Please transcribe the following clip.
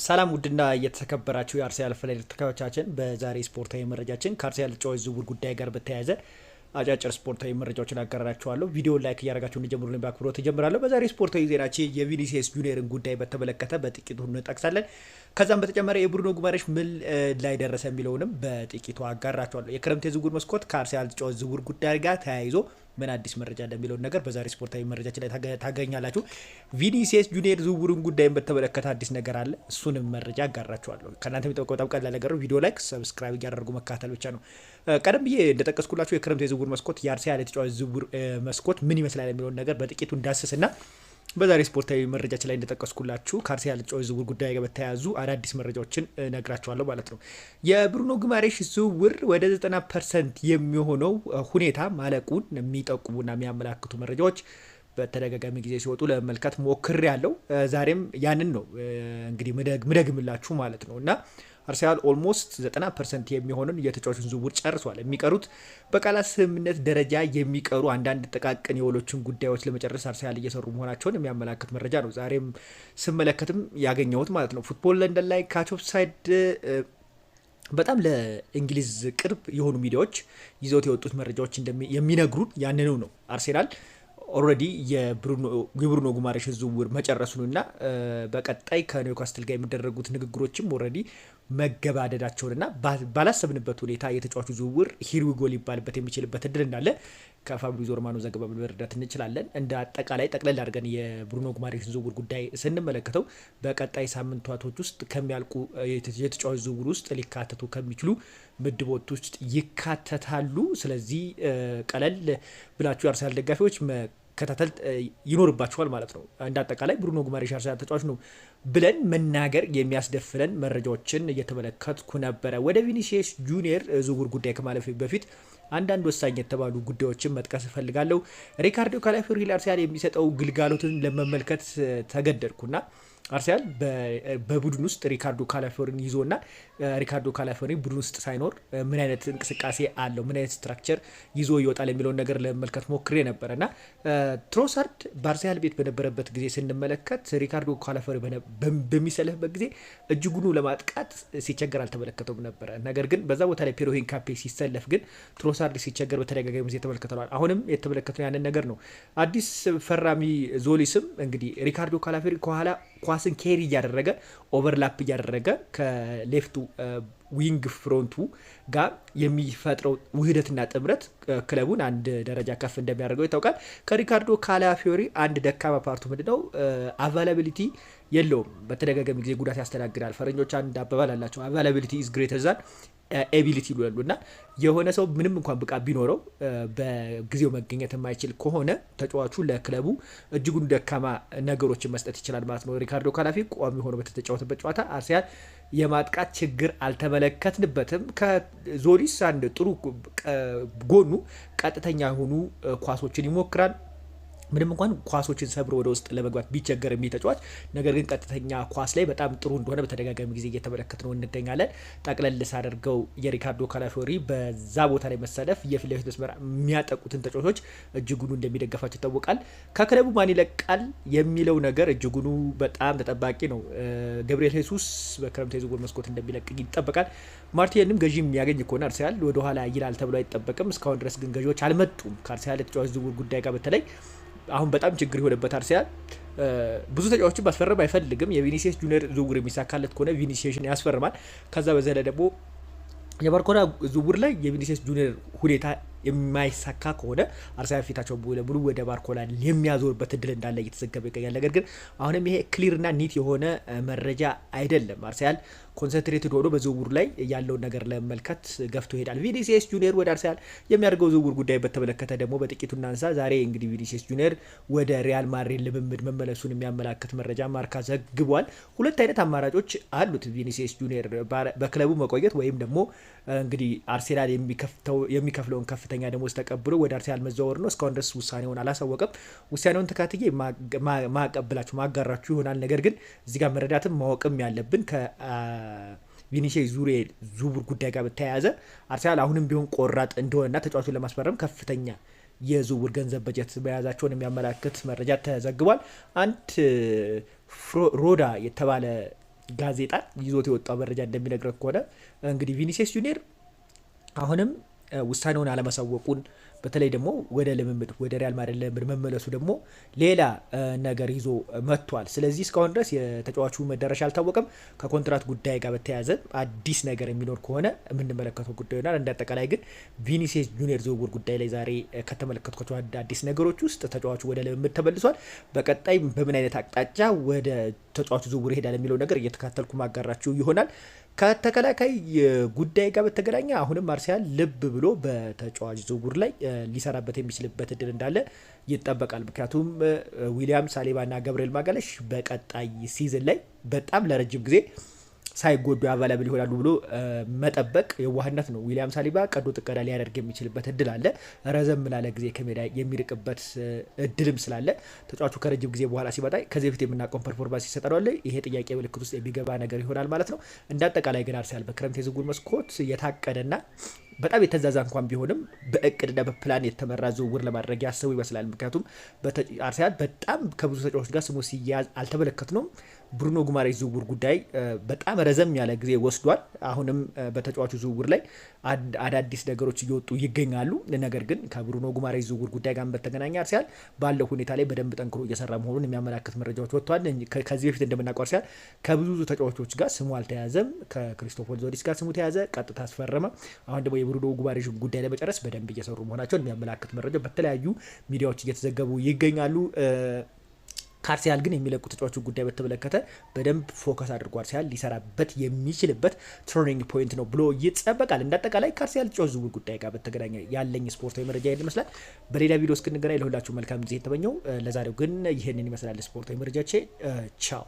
ሰላም ውድና እየተከበራችሁ የአርሰናል ፈላጊ ተከታዮቻችን በዛሬ ስፖርታዊ መረጃችን ከአርሰናል ተጫዋች ዝውውር ጉዳይ ጋር በተያያዘ አጫጭር ስፖርታዊ መረጃዎችን አቀርባችኋለሁ። ቪዲዮ ላይክ እያደረጋችሁ እንጀምሩልን በአክብሮት እጀምራለሁ። በዛሬ ስፖርታዊ ዜናችን የቪኒሲየስ ጁኒየርን ጉዳይ በተመለከተ በጥቂቱ እንጠቅሳለን። ከዛም በተጨማሪ የብሩኖ ጉማሬሽ ምን ላይ ደረሰ የሚለውንም በጥቂቱ አጋራችኋለሁ። የክረምት የዝውውር መስኮት ከአርሰናል ተጫዋች ዝውውር ጉዳይ ጋር ተያይዞ ምን አዲስ መረጃ እንደሚለውን ነገር በዛሬ ስፖርታዊ መረጃችን ላይ ታገኛላችሁ። ቪኒሲየስ ጁኒየር ዝውውሩን ጉዳይን በተመለከተ አዲስ ነገር አለ። እሱንም መረጃ አጋራችኋለሁ። ከእናንተ የሚጠበቀው በጣም ቀላል ነገር ነው። ቪዲዮ ላይክ፣ ሰብስክራይብ እያደረጉ መካተል ብቻ ነው። ቀደም ብዬ እንደጠቀስኩላችሁ የክረምት የዝውውር መስኮት የአርሰናል የተጫዋች ዝውውር መስኮት ምን ይመስላል የሚለውን ነገር በጥቂቱ እንዳስስና በዛሬ ስፖርታዊ መረጃችን ላይ እንደጠቀስኩላችሁ ከአርሰናል ተጫዋች ዝውውር ጉዳይ ጋር በተያያዙ አዳዲስ መረጃዎችን ነግራችኋለሁ ማለት ነው። የብሩኖ ጉማሬሽ ዝውውር ወደ 90% የሚሆነው ሁኔታ ማለቁን የሚጠቁሙና የሚያመላክቱ መረጃዎች በተደጋጋሚ ጊዜ ሲወጡ ለመመልከት ሞክሬያለሁ። ዛሬም ያንን ነው እንግዲህ ምደግምላችሁ ማለት ነው እና አርሰናል ኦልሞስት 90% የሚሆንን የተጫዋቹን ዝውውር ጨርሷል። የሚቀሩት በቃላት ስምምነት ደረጃ የሚቀሩ አንዳንድ ጥቃቅን የወሎችን ጉዳዮች ለመጨረስ አርሰናል እየሰሩ መሆናቸውን የሚያመላክት መረጃ ነው ዛሬም ስመለከትም ያገኘሁት ማለት ነው። ፉትቦል ለንደን ላይ ካች ኦፍ ሳይድ በጣም ለእንግሊዝ ቅርብ የሆኑ ሚዲያዎች ይዘውት የወጡት መረጃዎች የሚነግሩን ያንኑ ነው። አርሰናል ኦልሬዲ የብሩኖ ጉማሬሽ ዝውውር መጨረሱንና በቀጣይ ከኒውካስትል ጋር የሚደረጉት ንግግሮችም ኦልሬዲ መገባደዳቸውንና ባላሰብንበት ሁኔታ የተጫዋቹ ዝውውር ሂርዊጎ ሊባልበት የሚችልበት እድል እንዳለ ከፋብሪዞ ሮማኖ ዘገባ መረዳት እንችላለን። እንደ አጠቃላይ ጠቅለል አድርገን የብሩኖ ጉማሬሽን ዝውውር ጉዳይ ስንመለከተው በቀጣይ ሳምንታቶች ውስጥ ከሚያልቁ የተጫዋች ዝውውር ውስጥ ሊካተቱ ከሚችሉ ምድቦች ውስጥ ይካተታሉ። ስለዚህ ቀለል ብላችሁ የአርሰናል ደጋፊዎች መከታተል ይኖርባችኋል ማለት ነው። እንደ አጠቃላይ ብሩኖ ጉማሬሽ አርሰናል ተጫዋች ነው ብለን መናገር የሚያስደፍረን መረጃዎችን እየተመለከትኩ ነበረ። ወደ ቪኒሲየስ ጁኒየር ዝውውር ጉዳይ ከማለፍ በፊት አንዳንድ ወሳኝ የተባሉ ጉዳዮችን መጥቀስ እፈልጋለሁ። ሪካርዶ ካላፊዮሪ ለአርሰናል የሚሰጠው ግልጋሎትን ለመመልከት ተገደድኩና አርሰናል በቡድን ውስጥ ሪካርዶ ካላፊዮሪን ይዞና ሪካርዶ ካላፊዮሪ ቡድን ውስጥ ሳይኖር ምን አይነት እንቅስቃሴ አለው፣ ምን አይነት ስትራክቸር ይዞ ይወጣል የሚለውን ነገር ለመመልከት ሞክሬ ነበረና ትሮሳርድ በአርሰናል ቤት በነበረበት ጊዜ ስንመለከት ሪካርዶ ካላፊዮሪ በሚሰለፍበት ጊዜ እጅጉኑ ለማጥቃት ሲቸገር አልተመለከተውም ነበረ። ነገር ግን በዛ ቦታ ላይ ፒሮ ሂንካፔ ሲሰለፍ ግን ትሮሳርድ ሲቸገር በተደጋጋሚ ጊዜ ተመልክተናል። አሁንም የተመለከተው ያንን ነገር ነው። አዲስ ፈራሚ ዞሊስም እንግዲህ ሪካርዶ ካላፊዮሪ ከኋላ ኳስን ኬሪ እያደረገ ኦቨርላፕ እያደረገ ከሌፍቱ ዊንግ ፍሮንቱ ጋር የሚፈጥረው ውህደትና ጥምረት ክለቡን አንድ ደረጃ ከፍ እንደሚያደርገው ይታወቃል። ከሪካርዶ ካላፊዮሪ አንድ ደካማ ፓርቱ ምንድነው? አቫይላቢሊቲ የለውም። በተደጋጋሚ ጊዜ ጉዳት ያስተናግዳል። ፈረንጆች አንድ አባባል አላቸው፣ አቫይላቢሊቲ ኢዝ ግሬተር ዛን ኤቢሊቲ ይላሉ እና የሆነ ሰው ምንም እንኳን ብቃት ቢኖረው በጊዜው መገኘት የማይችል ከሆነ ተጫዋቹ ለክለቡ እጅጉን ደካማ ነገሮችን መስጠት ይችላል ማለት ነው። ሪካርዶ ካላፊዮሪ ቋሚ ሆኖ በተጫወተበት ጨዋታ አርሰናል የማጥቃት ችግር አልተመለከትንበትም። ከዞሊስ አንድ ጥሩ ጎኑ ቀጥተኛ የሆኑ ኳሶችን ይሞክራል። ምንም እንኳን ኳሶችን ሰብሮ ወደ ውስጥ ለመግባት ቢቸገር የሚተጫዋች ነገር ግን ቀጥተኛ ኳስ ላይ በጣም ጥሩ እንደሆነ በተደጋጋሚ ጊዜ እየተመለከት ነው እንገኛለን። ጠቅለል ሳደርገው የሪካርዶ ካላፊዮሪ በዛ ቦታ ላይ መሰለፍ የፊት ለፊት መስመር የሚያጠቁትን ተጫዋቾች እጅጉኑ እንደሚደገፋቸው ይታወቃል። ከክለቡ ማን ይለቃል የሚለው ነገር እጅጉኑ በጣም ተጠባቂ ነው። ገብርኤል ሄሱስ በክረምት የዝውውር መስኮት እንደሚለቅ ይጠበቃል። ማርቲንም ገዢ የሚያገኝ ከሆነ አርሰናል ወደኋላ ይላል ተብሎ አይጠበቅም። እስካሁን ድረስ ግን ገዢዎች አልመጡም። ከአርሰናል የተጫዋች ዝውውር ጉዳይ ጋር በተለይ አሁን በጣም ችግር የሆነበት አርሰናል ብዙ ተጫዋቾችን ማስፈረም አይፈልግም። የቪኒሲየስ ጁኒየር ዝውውር የሚሳካለት ከሆነ ቪኒሲየስን ያስፈርማል። ከዛ በዘለ ደግሞ የባርኮላ ዝውውር ላይ የቪኒሲየስ ጁኒየር ሁኔታ የማይሳካ ከሆነ አርሰናል ፊታቸው ሙሉ ወደ ባርኮላ የሚያዞርበት እድል እንዳለ እየተዘገበ ይገኛል። ነገር ግን አሁንም ይሄ ክሊርና ኒት የሆነ መረጃ አይደለም። አርሰናል ኮንሰንትሬትድ ሆኖ በዝውውሩ ላይ ያለውን ነገር ለመመልከት ገፍቶ ይሄዳል። ቪኒሲየስ ጁኒየር ወደ አርሰናል የሚያደርገው ዝውውር ጉዳይ በተመለከተ ደግሞ በጥቂቱ እናንሳ። ዛሬ እንግዲህ ቪኒሲየስ ጁኒየር ወደ ሪያል ማድሪድ ልምምድ መመለሱን የሚያመላክት መረጃ ማርካ ዘግቧል። ሁለት አይነት አማራጮች አሉት ቪኒሲየስ ጁኒየር በክለቡ መቆየት ወይም ደግሞ እንግዲህ አርሰናል የሚከፍለውን ከፍተኛ ደሞዝ ተቀብሎ ወደ አርሰናል መዘዋወር ነው። እስካሁን ድረስ ውሳኔውን አላሳወቀም። ውሳኔውን ተካትዬ ማቀብላችሁ ማጋራችሁ ይሆናል። ነገር ግን እዚህ ጋር መረዳትም ማወቅም ያለብን ከቪኒሲየስ ዝውውር ጉዳይ ጋር በተያያዘ አርሰናል አሁንም ቢሆን ቆራጥ እንደሆነና ተጫዋቹን ለማስፈረም ከፍተኛ የዝውውር ገንዘብ በጀት መያዛቸውን የሚያመላክት መረጃ ተዘግቧል። አንድ ሮዳ የተባለ ጋዜጣ ይዞት የወጣው መረጃ እንደሚነግረን ከሆነ እንግዲህ ቪኒሲየስ ጁኒየር አሁንም ውሳኔውን አለማሳወቁን በተለይ ደግሞ ወደ ልምምድ ወደ ሪያል ማድሪድ ልምምድ መመለሱ ደግሞ ሌላ ነገር ይዞ መጥቷል። ስለዚህ እስካሁን ድረስ የተጫዋቹ መዳረሻ አልታወቀም። ከኮንትራት ጉዳይ ጋር በተያያዘ አዲስ ነገር የሚኖር ከሆነ የምንመለከተው ጉዳይ ይሆናል። እንደ አጠቃላይ ግን ቪኒሲየስ ጁኒየር ዝውውር ጉዳይ ላይ ዛሬ ከተመለከትኳቸው አዲስ ነገሮች ውስጥ ተጫዋቹ ወደ ልምምድ ተመልሷል። በቀጣይ በምን አይነት አቅጣጫ ወደ ተጫዋቹ ዝውውር ይሄዳል የሚለው ነገር እየተካተልኩ ማጋራችሁ ይሆናል። ከተከላካይ ጉዳይ ጋር በተገናኘ አሁንም አርሰናል ልብ ብሎ በተጫዋች ዝውውር ላይ ሊሰራበት የሚችልበት እድል እንዳለ ይጠበቃል። ምክንያቱም ዊሊያም ሳሊባና ገብርኤል ማጋለሽ በቀጣይ ሲዝን ላይ በጣም ለረጅም ጊዜ ሳይጎዱ አቫላብል ይሆናሉ ብሎ መጠበቅ የዋህነት ነው። ዊሊያም ሳሊባ ቀዶ ጥገና ሊያደርግ የሚችልበት እድል አለ። ረዘም ላለ ጊዜ ከሜዳ የሚርቅበት እድልም ስላለ ተጫዋቹ ከረጅም ጊዜ በኋላ ሲመጣ ከዚህ በፊት የምናውቀውን ፐርፎርማንስ ይሰጠናል። ይሄ ጥያቄ ምልክት ውስጥ የሚገባ ነገር ይሆናል ማለት ነው። እንደ አጠቃላይ ግን አርሰናል በክረምት የዝውውር መስኮት የታቀደና በጣም የተዛዛ እንኳን ቢሆንም በእቅድና በፕላን የተመራ ዝውውር ለማድረግ ያሰቡ ይመስላል። ምክንያቱም አርሰናል በጣም ከብዙ ተጫዋቾች ጋር ስሙ ሲያያዝ አልተመለከትነውም። ብሩኖ ጉማሬሽ ዝውውር ጉዳይ በጣም ረዘም ያለ ጊዜ ወስዷል። አሁንም በተጫዋቹ ዝውውር ላይ አዳዲስ ነገሮች እየወጡ ይገኛሉ። ነገር ግን ከብሩኖ ጉማሬሽ ዝውውር ጉዳይ ጋር በተገናኘ አርሰናል ባለው ሁኔታ ላይ በደንብ ጠንክሮ እየሰራ መሆኑን የሚያመላክት መረጃዎች ወጥተዋል። ከዚህ በፊት እንደምናውቀው አርሰናል ከብዙ ተጫዋቾች ጋር ስሙ አልተያዘም። ከክሪስቶፈር ዞሪስ ጋር ስሙ ተያዘ፣ ቀጥታ አስፈረመ። አሁን ደግሞ የብሩኖ ጉማሬሽ ጉዳይ ለመጨረስ በደንብ እየሰሩ መሆናቸውን የሚያመላክት መረጃ በተለያዩ ሚዲያዎች እየተዘገቡ ይገኛሉ። ከአርሰናል ግን የሚለቁ ተጫዋቾች ጉዳይ በተመለከተ በደንብ ፎከስ አድርጎ አርሰናል ሊሰራበት የሚችልበት ተርኒንግ ፖይንት ነው ብሎ ይጠበቃል። እንዳጠቃላይ ከአርሰናል ተጫዋች ዝውውር ጉዳይ ጋር በተገናኘ ያለኝ ስፖርታዊ መረጃ ይሄን ይመስላል። በሌላ ቪዲዮ እስክንገናኝ ለሁላችሁ መልካም ጊዜ የተመኘው። ለዛሬው ግን ይህንን ይመስላል ስፖርታዊ መረጃቼ። ቻው